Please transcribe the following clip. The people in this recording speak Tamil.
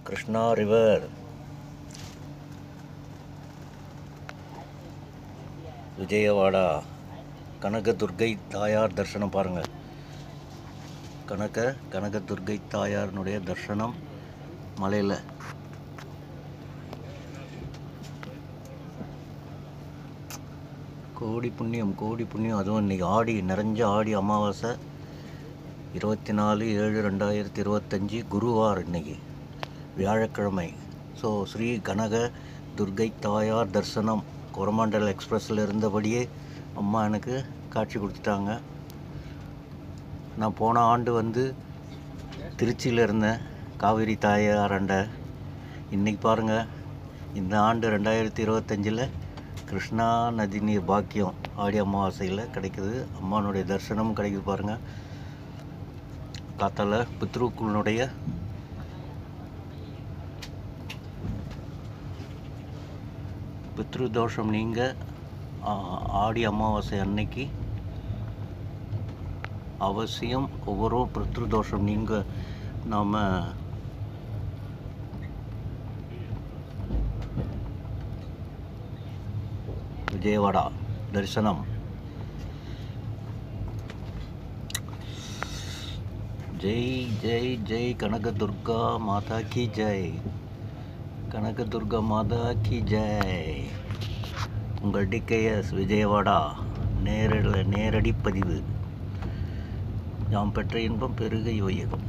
கிருஷ்ணா ரிவர், விஜயவாடா. கனகதுர்கை தாயார் தரிசனம் பாருங்கள். கனகதுர்கை தாயாரினுடைய தரிசனம் மலையில். கோடி புண்ணியம், கோடி புண்ணியம். அதுவும் இன்றைக்கி நிறைஞ்ச ஆடி அமாவாசை 24/7/2025 குருவார், இன்றைக்கி வியாழக்கிழமை. ஸோ ஸ்ரீ கனக துர்கை தாயார் தரிசனம் கொரமாண்டல் எக்ஸ்பிரஸில் இருந்தபடியே அம்மா எனக்கு காட்சி கொடுத்துட்டாங்க. நான் போன ஆண்டு திருச்சியில் இருந்தேன், காவேரி தாயாராண்ட. இன்றைக்கி பாருங்கள், இந்த ஆண்டு 2025 கிருஷ்ணா நதி நீர் பாக்கியம் ஆடி அமாவாசையில் கிடைக்குது. அம்மானுடைய தரிசனம் கிடைக்குது பாருங்கள். காத்தால பித்ருக்களுடைய பித்ரு தோஷம் நீங்கள் ஆடி அமாவாசை அன்னைக்கு அவசியம் ஒவ்வொரு பித்ரு தோஷம் நீங்கள் நாம் விஜயவாடா தரிசனம். ஜெய் ஜெய் ஜெய் கனகதுர்கா மாதா கி ஜெய், கனகதுர்கா மாதா கி ஜெய். உங்கள் டிகேஎஸ் விஜயவாடா நேரடி பதிவு. யாம் பெற்ற இன்பம் பெருகை வையகம்.